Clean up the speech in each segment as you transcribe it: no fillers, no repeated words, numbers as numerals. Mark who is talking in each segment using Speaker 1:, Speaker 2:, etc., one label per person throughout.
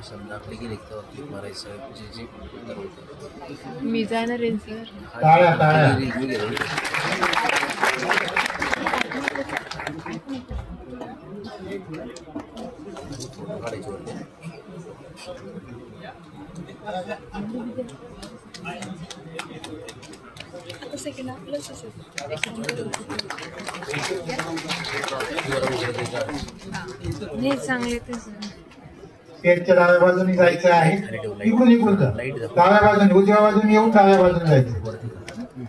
Speaker 1: समजा आपली की लिखता क्लिक मारायचं जे जे
Speaker 2: मी जाणार आहे सर.
Speaker 3: टाळ्या टाळ्या.
Speaker 2: चांगले
Speaker 3: पेटच्या डाव्या बाजूने जायचं आहे. इकडून इकडून जा. डाव्या बाजूने उजव्या बाजूने येऊन डाव्या बाजूने जायचं.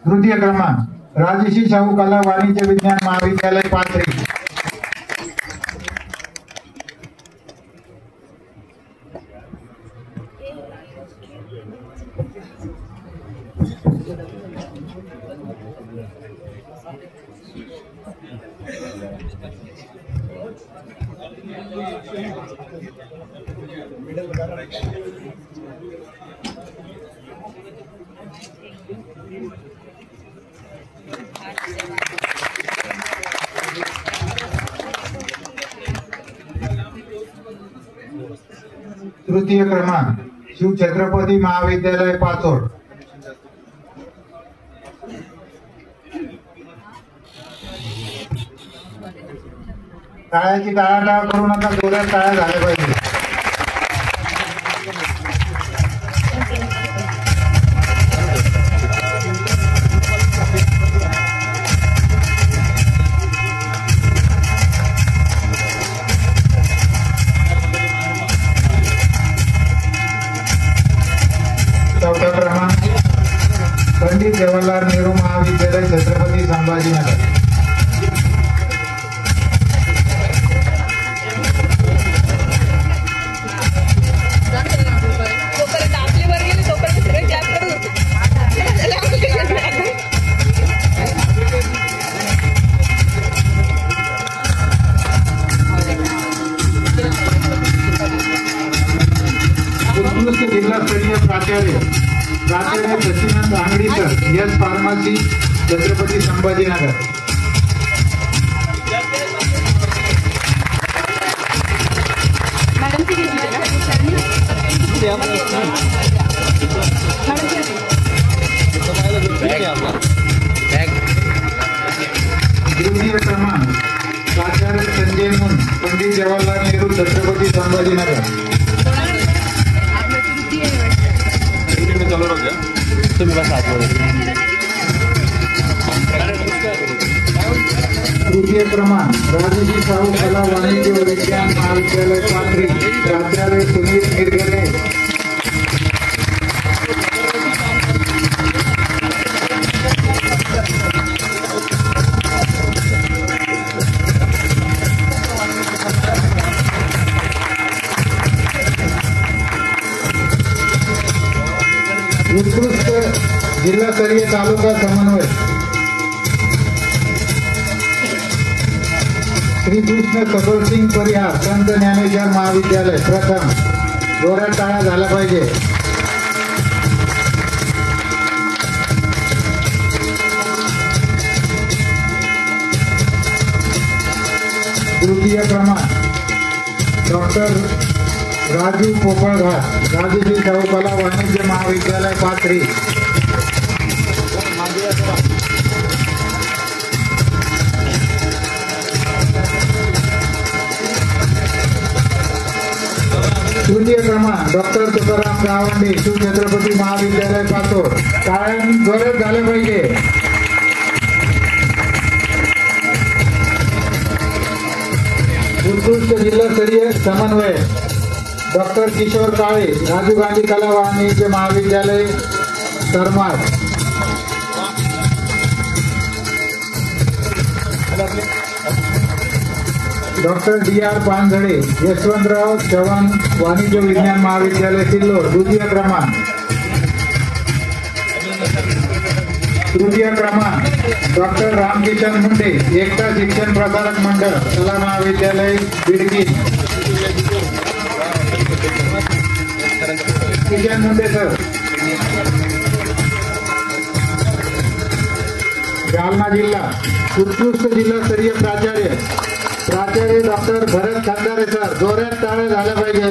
Speaker 3: तृतीय क्रमांक राजश्री शाहू कला वाणिज्य विज्ञान महाविद्यालय पाथरी. तृतीय क्रमांक शिव छत्रपती महाविद्यालय पाचोड. टाळ्याची टाळाटाळ करू नका. जोरात टाळ्या झाल्या पाहिजे. चौथा क्रमांक पंडित जवाहरलाल नेहरू महाविद्यालय छत्रपती संभाजीनगर. उत्कृष्ट जिल्हास्तरीय प्राचार्य Sachinand Angadi sir Yes pharmacy Chhatrapati Sambhajinagar. द्वितीय क्रमांक प्राचार्य संजय मुन पंडित जवाहरलाल नेहरू छत्रपती संभाजीनगर.
Speaker 4: चलो रुक जा तुम्ही बस आत मध्ये.
Speaker 3: तृतीय क्रमांक राजश्री शाहू कला वाणिज्य विज्ञान महाविद्यालय पाथरी प्राचार्य सुनील निर्गले. उत्कृष्ट जिल्हास्तरीय तालुका समन्वय श्री कृष्ण सबल सिंग परिहार संत ज्ञानेश्वर महाविद्यालय प्रथम. जोरात टाळ्या झाला पाहिजे. तृतीय क्रमांक डॉक्टर राजू पोपळघाट राजश्री शाहू कला वाणिज्य महाविद्यालय पाथरी. तृतीय क्रमांक डॉक्टर तुकाराम गावंडे शिव छत्रपती महाविद्यालय पाचोड. टाळ्या जोरात झाल्या पाहिजे. उत्कृष्ट जिल्हास्तरीय समन्वय डॉक्टर किशोर काळे राजीव गांधी कला वाणिज्य महाविद्यालय करमाळ. Doctor D R. पानझडे यशवंतराव चव्हाण वाणिज्य विज्ञान महाविद्यालय सिल्लोड. द्वितीय क्रमांक. तृतीय क्रमांक डॉक्टर रामकिशन मुंडे एकता शिक्षण प्रसारक मंडळ कला महाविद्यालय बिडकी. किशन मुंडे सर. जालना जिल्हा उत्कृष्ट जिल्हास्तरीय प्राचार्य डॉक्टर भरत खंदारे सर. जोरात टाळ्या झाल्या पाहिजे.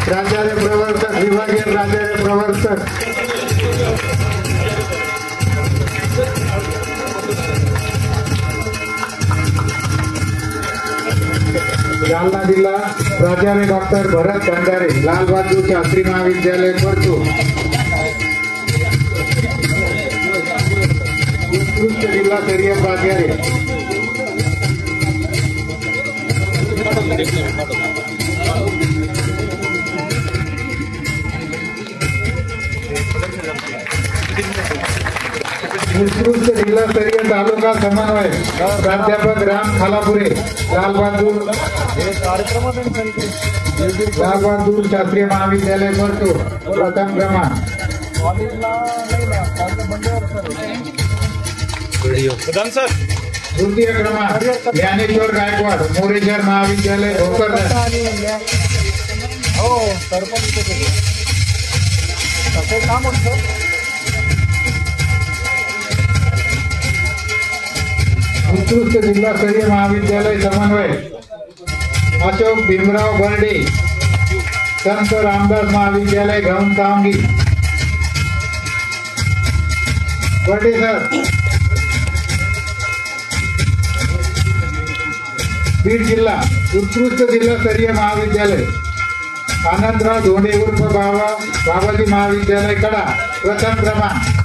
Speaker 3: प्राचार्य प्रवर्तक विभागीय प्राचार्य प्रवर्तक जालना जिल्हा प्राचार्य डॉक्टर भरत भंडारे लाल बहादूर शास्त्री महाविद्यालय परतूर उत्कृष्ट जिल्हा स्तरीय प्राचार्य उत्कृष्ट जिल्हा स्तरीय तालुका समन्वय प्राध्यापक राम खालापुरे लाल बहादूर शास्त्रीय महाविद्यालय परतूर प्रथम क्रमांक द्वितीय क्रमांक ज्ञानेश्वर गायकवाड मोरेश्वर महाविद्यालय भोकरदन उत्कृष्ट जिल्हा स्तरीय महाविद्यालय समन्वय अशोक भीमराव बर्डे संत रामदास महाविद्यालय घनसावंगी बर्डे सर बीड जिल्हा उत्कृष्ट जिल्हा स्तरीय महाविद्यालय आनंदराव धोंडे उर्फ बाबाजी महाविद्यालय कडा प्रथम क्रमांक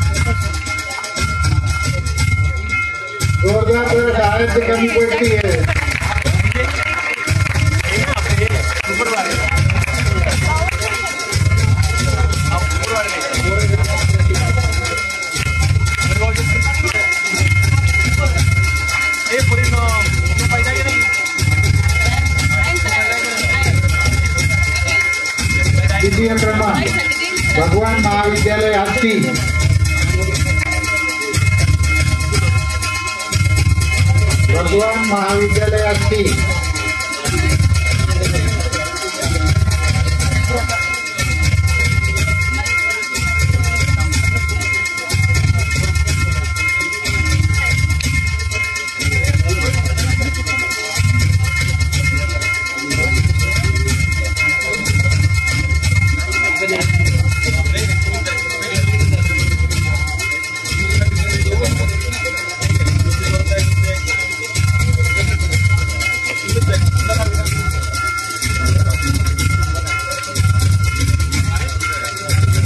Speaker 3: जोरदार शाळेत से कमी पडती है द्वितीय क्रमांक भगवान महाविद्यालय आष्टी भगवान महाविद्यालय आष्टी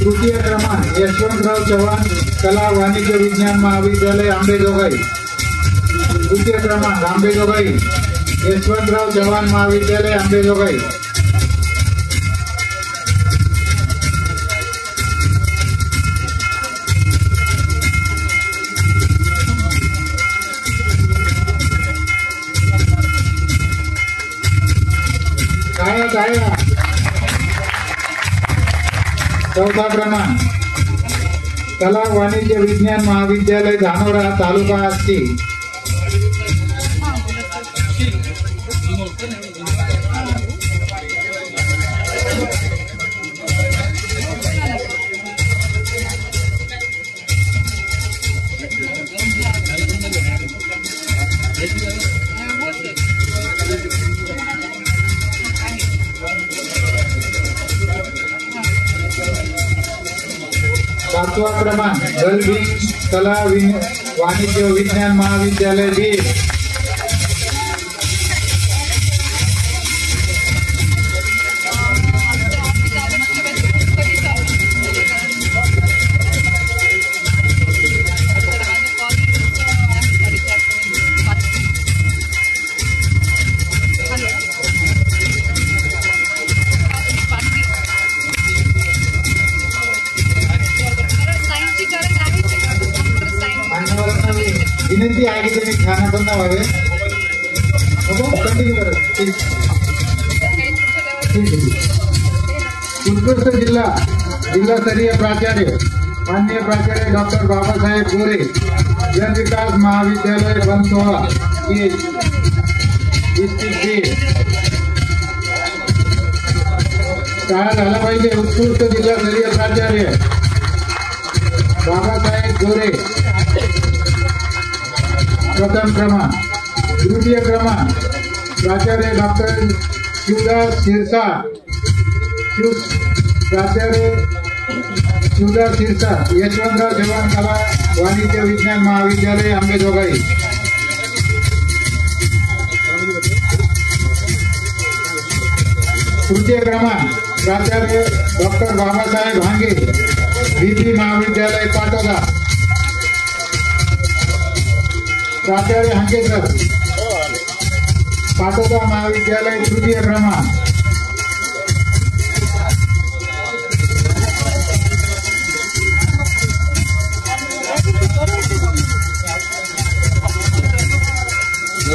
Speaker 3: तृतीय क्रमांक यशवंतराव चव्हाण कला वाणिज्य विज्ञान महाविद्यालय आंबेजोगाई तृतीय क्रमांक आंबेजोगाई यशवंतराव चव्हाण महाविद्यालय आंबेजोगाई काय चौथा क्रमांक कला वाणिज्य विज्ञान महाविद्यालय धानोरा तालुका आष्टी पाचवा क्रमांक गलबी कला वाणिज्य विज्ञान महाविद्यालय बीड विनंती आहे की तुम्ही खाना पण व्हावे कंटिन्यू करा उत्कृष्ट जिल्हास्तरीय प्राचार्य माननीय प्राचार्य डॉक्टर बाबासाहेब गोरे जन विकास महाविद्यालय बनसोळा शाळा झाला पाहिजे उत्कृष्ट जिल्हास्तरीय प्राचार्य बाबासाहेब गोरे प्रथम क्रमांक द्वितीय क्रमांक प्राचार्य डॉक्टर शिवदास सिरसा प्राचार्य शिवदास शिरसाट, यशवंतराव चव्हाण कला वाणिज्य विज्ञान महाविद्यालय अंबेजोगाई. तृतीय क्रमांक प्राचार्य डॉक्टर बाबासाहेब भांगे, बीपी महाविद्यालय पाटोदा. प्राचार्य हंकेसर, पाटोदा महाविद्यालय तृतीय क्रमांक.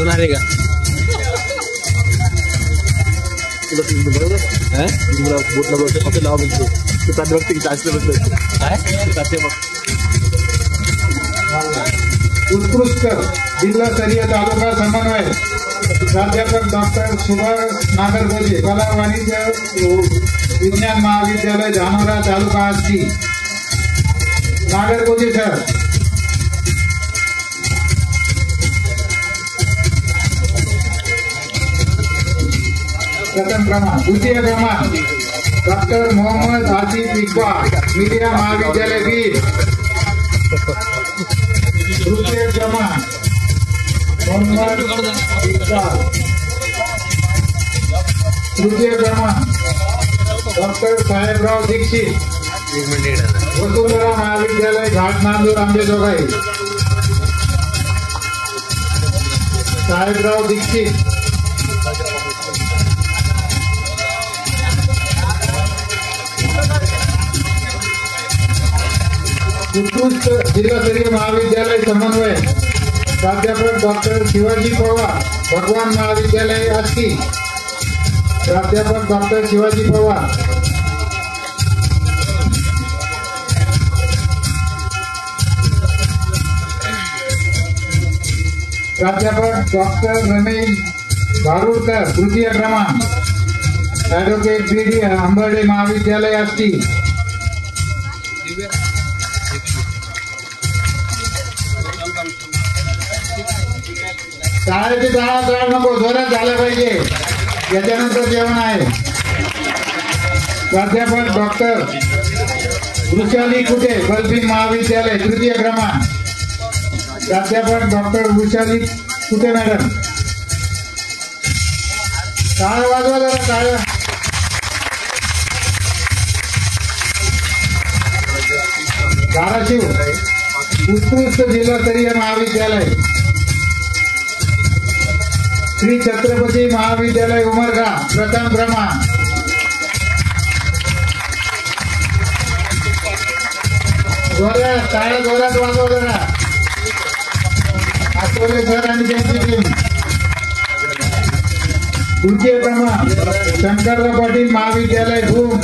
Speaker 4: आहे का बरोबर आहे तुम्हाला बोटला बघतो फक्त लावा म्हणतो ते प्राध्यापक ते जास्त बसलं काय प्राध्यापक.
Speaker 3: उत्कृष्ट जिल्हास्तरीय तालुका समन्वय प्राध्यापक डॉक्टर सुभाष नागरगोजे, कला वाणिज्य विज्ञान महाविद्यालय धानोरा तालुका आष्टी. नागरगोजे सर. प्रथम क्रमांक. द्वितीय क्रमांक डॉक्टर मोहम्मद आसिफ इकबाल, मीडिया महाविद्यालय बीड. तृतीय क्रमांक मोहम्मद इकबाल. तृतीय क्रमांक डॉक्टर साहेबराव दीक्षित, वसुंधरा महाविद्यालय घाट नांदूर अंबेजोगाई. साहेबराव दीक्षित. उत्कृष्ट जिल्हास्तरीय महाविद्यालय समन्वय प्राध्यापक डॉक्टर शिवाजी पवार, भगवान महाविद्यालय आष्टी. प्राध्यापक डॉक्टर शिवाजी पवार. प्राध्यापक डॉक्टर रमेश भारुडकर, तृतीय क्रमांक. Advocate BD. अंबर्डे महाविद्यालय आष्टी. शाळेचे जाळ नको, जोरात झालं पाहिजे. याच्यानंतर जेवण आहे. प्राध्यापक डॉक्टर वृषाली कुटे, बल्बी महाविद्यालय तृतीय क्रमांक. प्राध्यापक डॉक्टर वृषाली कुटे मॅडम. टाळ्या वाजवा जरा, टाळ्या. धाराशिव उत्कृष्ट जिल्हास्तरीय महाविद्यालय श्री छत्रपती महाविद्यालय उमरगा, प्रथम क्रमांक. जोरात टाळ्या जोरात वाजवा जरा. आठवले सर आणि त्यांची टीम. तृतीय क्रमांक शंकरराव पाटील महाविद्यालय भूम.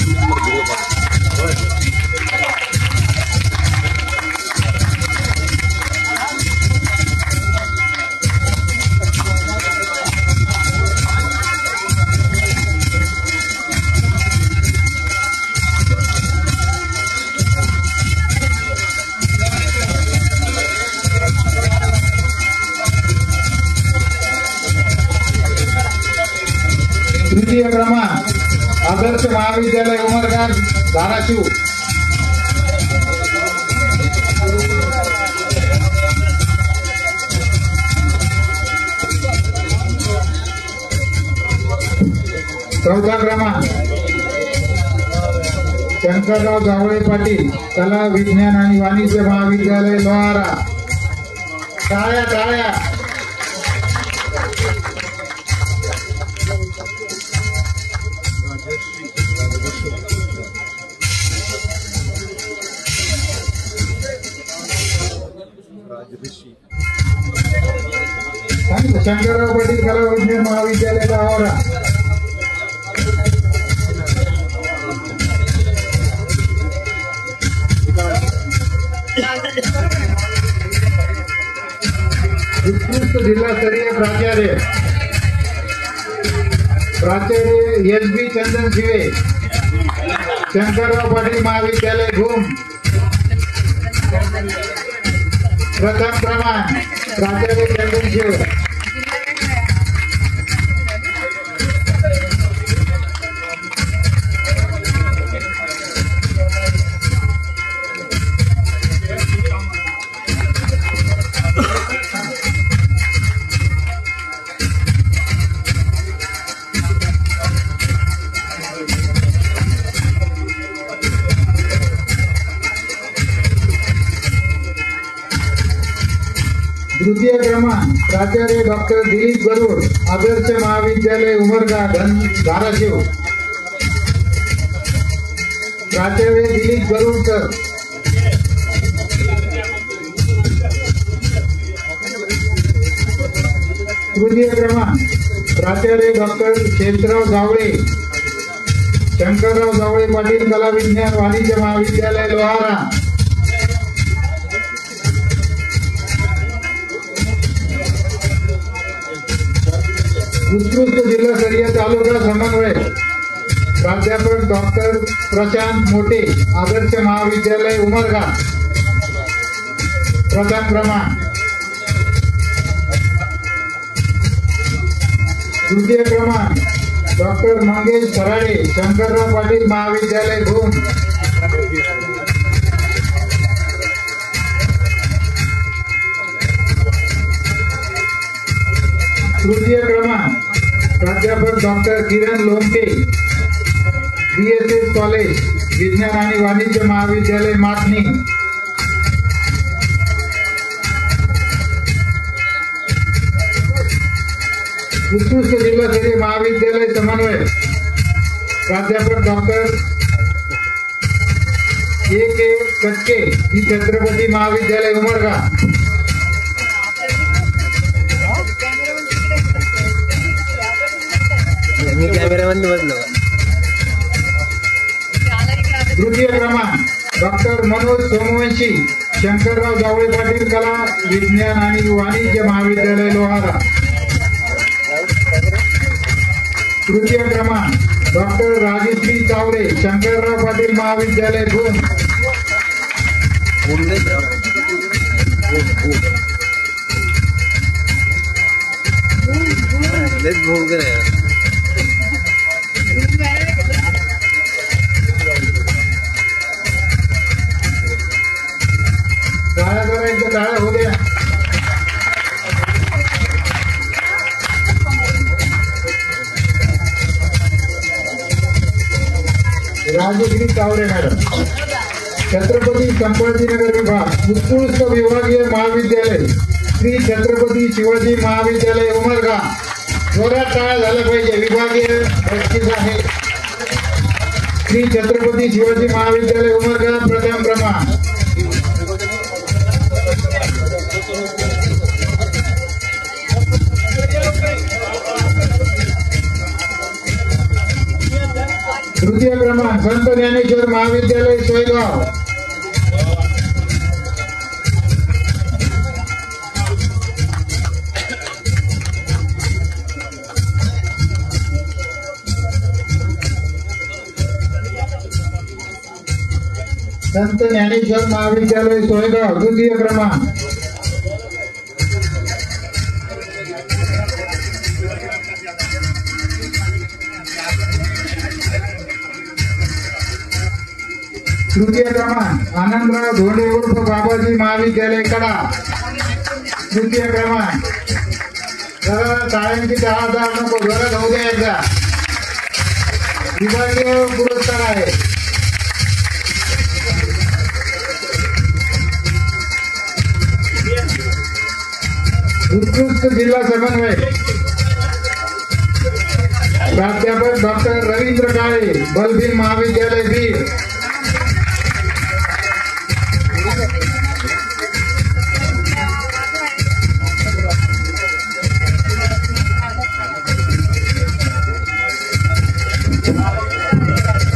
Speaker 3: तृतीय क्रमांक आदर्श महाविद्यालय उमरगा, धाराशिव. चौथा क्रमांक शंकरराव जावळे पाटील, कला विज्ञान आणि वाणिज्य महाविद्यालय लोहारा. टाळ्या टाळ्या. शंकरराव पाटील कला विज्ञान महाविद्यालय लोहारा. उत्कृष्ट जिल्हास्तरीय प्राचार्य एस.बी. चंदन शिवे, शंकरराव पाटील महाविद्यालय भूम. प्रथम क्रमांक प्राचार्य चंदन शिवे. तृतीय क्रमांक प्राचार्य डॉक्टर दिलीप गरुड, आदर्श महाविद्यालय उमरगा धाराशिव. प्राचार्य दिलीप गरुड सर. तृतीय क्रमांक प्राचार्य डॉक्टर शेषराव जावळे, शंकरराव जावळे पाटील कला विज्ञान वाणिज्य महाविद्यालय लोहारा. उत्कृष्ट जिल्हास्तरीय तालुका समन्वय प्राध्यापक डॉक्टर प्रशांत मोटे, आदर्श महाविद्यालय उमरगा प्रथम क्रमांक. द्वितीय क्रमांक डॉक्टर मंगेश खराडे, शंकरराव पाटील महाविद्यालय भूम. तृतीय क्रमांक प्राध्यापक डॉक्टर किरण लोमटे, BSS कॉलेज विज्ञान आणि वाणिज्य महाविद्यालय माटणी. उत्कृष्ट जिल्हास्तरीय महाविद्यालय समन्वय प्राध्यापक डॉक्टर A.K. कटके, ही छत्रपती महाविद्यालय उमरगा. तृतीय क्रमांक डॉक्टर मनोज सोमवंशी, शंकरराव जावळे पाटील कला विज्ञान आणि वाणिज्य महाविद्यालय लोहारा. तृतीय क्रमांक डॉक्टर राजश्री चावडे, शंकरराव पाटील महाविद्यालय भूम. टाळ्या करायचं, टाळ्या होऊ द्या. राजश्री चावडे मॅडम, छत्रपती संभाजीनगर विभाग उत्कृष्ट विभागीय महाविद्यालय श्री छत्रपती शिवाजी महाविद्यालय उमरगा. जोरात टाळ्या झाल्या पाहिजे. विभागीय बक्षीस आहे. श्री छत्रपती शिवाजी महाविद्यालय उमरगा प्रथम क्रमांक. तृतीय क्रमांक संत ज्ञानेश्वर महाविद्यालय सोयगाव. संत ज्ञानेश्वर महाविद्यालय सोयगाव द्वितीय क्रमांक. तृतीय क्रमांक आनंदराव धोंडे उर्फ बाबाजी महाविद्यालय कडा. तृतीय क्रमांक. जरा टाळ्यांची 10,000 नको, जरा जाऊ द्या एकदा. विभागीय पुरस्कार आहे. उत्कृष्ट जिल्हा समन्वय प्राध्यापक डॉक्टर रवींद्र काळे, बलबीर महाविद्यालय बीड.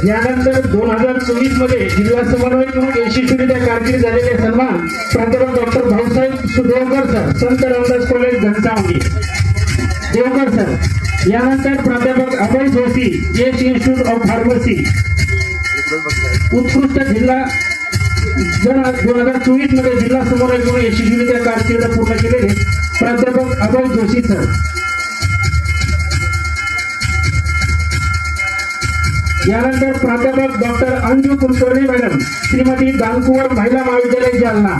Speaker 5: यानंतर 2024 मध्ये जिल्हा समन्वय म्हणून यशस्वीरित्या कारकीर्द झालेले सन्मान प्राध्यापक doctor Bhausaheb Sudevkar sir, Sant Ramdas college Ghansawangi Devkar sir. यानंतर प्राध्यापक Abhay Joshi, S institute of pharmacy. उत्कृष्ट जिल्हा 2024 मध्ये जिल्हा समन्वय म्हणून यशस्वीरित्या कारकीर्द पूर्ण केलेले प्राध्यापक अभय जोशी सर. यानंतर प्राध्यापक डॉक्टर अंजू कुलकर्णी मॅडम, श्रीमती दानकुवर महिला महाविद्यालय जालना.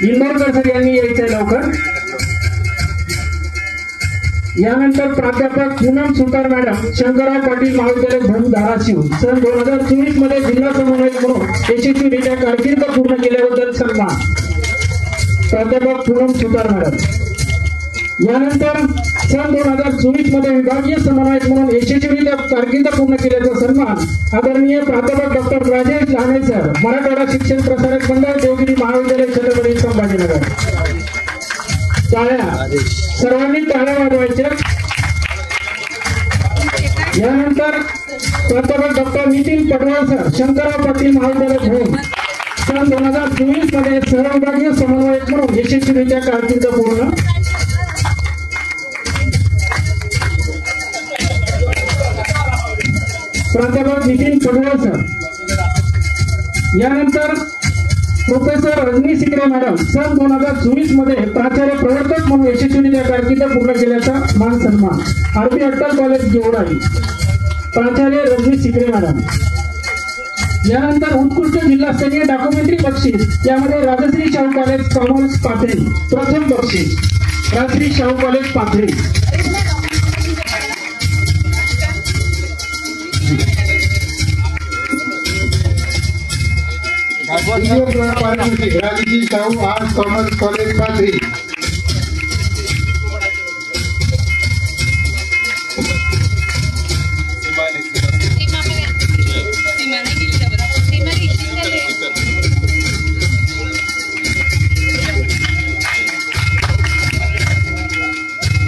Speaker 5: इंदोरकर सर यांनी यायचंय लवकर. यानंतर प्राध्यापक पूनम सुतार मॅडम, शंकरराव पाटील महाविद्यालय भूम धाराशिव, सन 2024 मध्ये जिल्हा समन्वयक म्हणून यशस्वीरित्या कारकीर्द पूर्ण केल्याबद्दल सन्मान, प्राध्यापक पूनम सुतार मॅडम. यानंतर सन 2024 मध्ये विभागीय समन्वयक म्हणून यशस्वीरित्या कारकीर्द पूर्ण केल्याचा सन्मान आदरणीय प्राध्यापक डॉक्टर राजेश लहाने सर, मराठवाडा शिक्षण प्रसारक मंडळ, देवगिरी महाविद्यालय, छत्रपती संभाजीनगर. टाळ्या, सर्वांनी टाळ्या वाजवायच्या. यानंतर प्राध्यापक डॉक्टर नितीन पटवाळ सर, शंकरराव पाटील महाविद्यालय भूम, सन 2024 मध्ये सहविभागीय समन्वयक म्हणून यशस्वीरित्या कारकीर्द पूर्ण. प्राध्यापक नितीन पटवाळ सर. यानंतर प्रोफेसर रजनी सिकरे मॅडम, सन 2024 मध्ये प्राचार्य प्रवर्तक म्हणून यशस्वीरित्या कारकीर्द पूर्ण केल्याचा मान सन्मान, आरपी अट्टल कॉलेज गेवराई, प्राचार्य रजनी सिकरे मॅडम. यानंतर उत्कृष्ट जिल्हास्तरीय डॉक्युमेंटरी बक्षीस, यामध्ये राजश्री शाहू कॉलेज कॉमर्स पाथरी प्रथम बक्षीस, Rajshri Shahu college Pathri.
Speaker 3: Rajshri Shahu arts commerce college Pathri.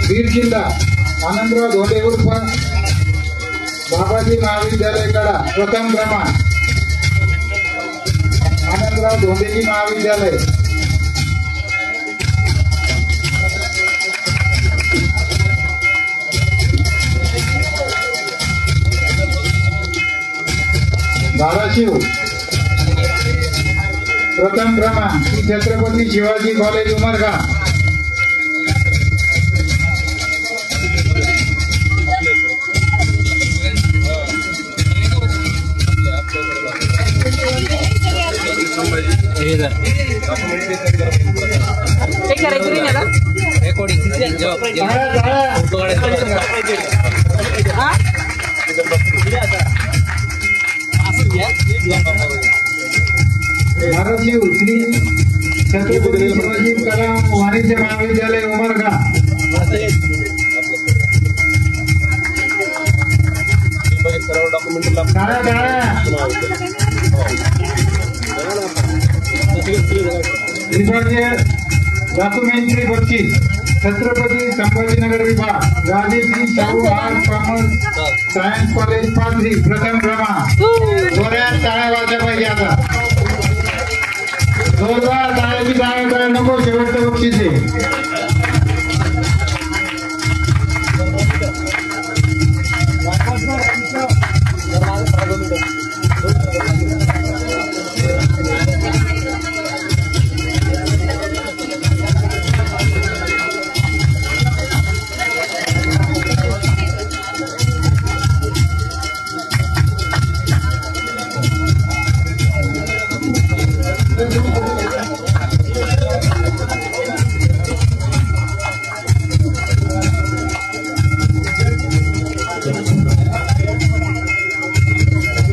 Speaker 3: Beed जिल्हा आनंदराव धोले उर्फ बाबाजी महाविद्यालय कडा प्रथम क्रमांक, आनंदराव धोंडेजी महाविद्यालय. धाराशिव प्रथम क्रमांक श्री छत्रपती शिवाजी कॉलेज उमरगा. धाराशिव श्री छत्रपती शिवाजी कला वाणिज्य महाविद्यालय उमरगा. विभागीय डॉक्युमेंटरी बक्षीस छत्रपती संभाजीनगर विभाग, Rajshri Shahu arts commerce science college Pathri प्रथम क्रमांक. जोरात टाळ्या वाजल्या पाहिजे. आता जोरदार टाळ्याची टाळ्या करायला नको, शेवटचं बक्षीस आहे.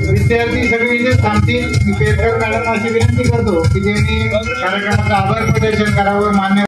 Speaker 3: विद्यार्थी सगळे इथे थांबतील. मी पेरकर मॅडम अशी विनंती करतो की त्यांनी कार्यक्रमाचं आभार प्रदर्शन करावं. मान्य